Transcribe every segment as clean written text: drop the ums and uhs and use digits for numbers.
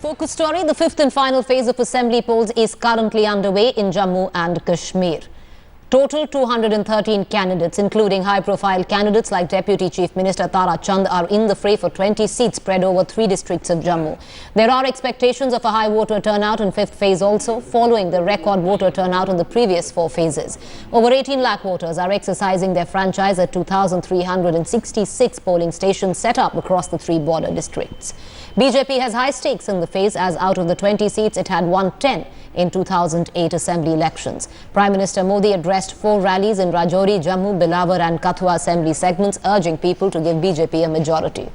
Focus story, the fifth and final phase of assembly polls is currently underway in Jammu and Kashmir. Total 213 candidates, including high-profile candidates like Deputy Chief Minister Tara Chand, are in the fray for 20 seats spread over 3 districts of Jammu. There are expectations of a high voter turnout in fifth phase also, following the record voter turnout in the previous 4 phases. Over 18 lakh voters are exercising their franchise at 2,366 polling stations set up across the 3 border districts. BJP has high stakes in the phase, as out of the 20 seats it had won 10 in 2008 assembly elections. Prime Minister Modi addressed 4 rallies in Rajouri, Jammu, Bilawar and Kathua assembly segments, urging people to give BJP a majority.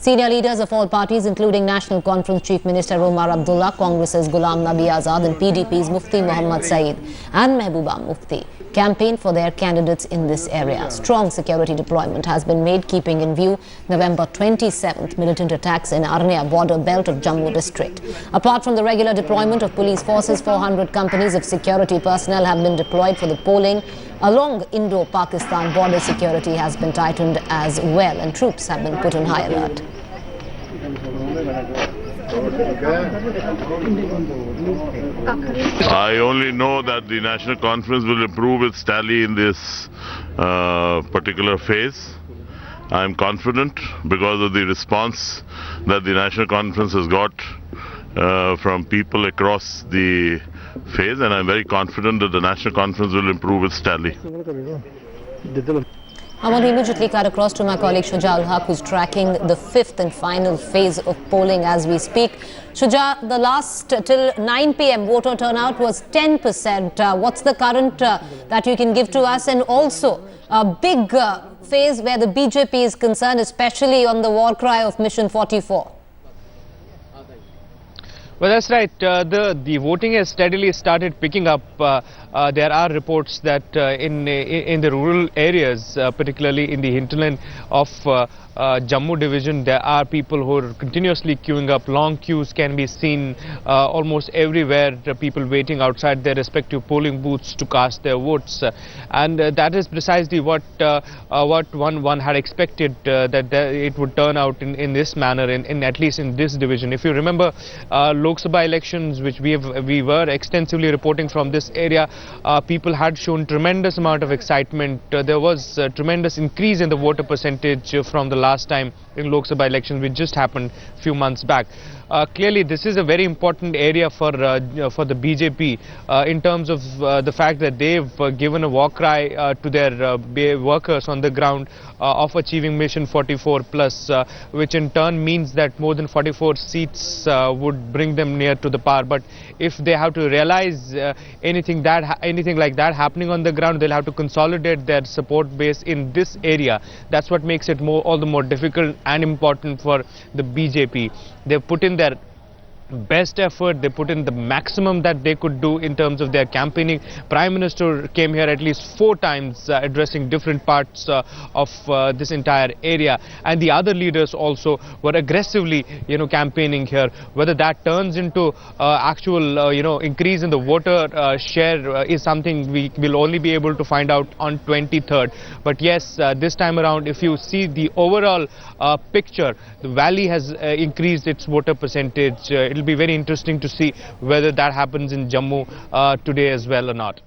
Senior leaders of all parties, including National Conference Chief Minister Omar Abdullah, Congress's Ghulam Nabi Azad and PDP's Mufti Muhammad Saeed and Mehbooba Mufti, campaigned for their candidates in this area. Strong security deployment has been made, keeping in view November 27th militant attacks in Arnia border belt of Jammu district. Apart from the regular deployment of police forces, 400 companies of security personnel have been deployed for the polling. Along Indo-Pakistan border, security has been tightened as well, and troops have been put on high alert. I only know that the National Conference will improve its tally in this particular phase. I am confident because of the response that the National Conference has got from people across the phase, and I am very confident that the National Conference will improve its tally. I want to immediately cut across to my colleague Shuja ul Haq, who's tracking the fifth and final phase of polling as we speak. Shuja, the last till 9 p.m. voter turnout was 10%. What's the current that you can give to us? And also a big phase where the BJP is concerned, especially on the war cry of Mission 44. Well, that's right. The voting has steadily started picking up. There are reports that in the rural areas, particularly in the hinterland of Jammu division, there are people who are continuously queuing up. Long queues can be seen almost everywhere. People waiting outside their respective polling booths to cast their votes, and that is precisely what one had expected, that it would turn out in this manner, in at least in this division. If you remember Lok Sabha elections, which we were extensively reporting from this area, people had shown tremendous amount of excitement. There was a tremendous increase in the voter percentage from the last time in Lok Sabha elections, which just happened a few months back. Clearly, this is a very important area for the BJP in terms of the fact that they've given a war cry to their workers on the ground of achieving Mission 44 plus, which in turn means that more than 44 seats would bring them near to the power. But if they have to realize anything like that happening on the ground, they'll have to consolidate their support base in this area. That's what makes it all the more difficult and important for the BJP. They've put in their best effort, they put in the maximum that they could do in terms of their campaigning. Prime Minister came here at least 4 times addressing different parts of this entire area, and the other leaders also were aggressively campaigning here. Whether that turns into actual increase in the voter share is something we will only be able to find out on 23rd. But yes, this time around, if you see the overall picture, the Valley has increased its voter percentage. It will be very interesting to see whether that happens in Jammu today as well or not.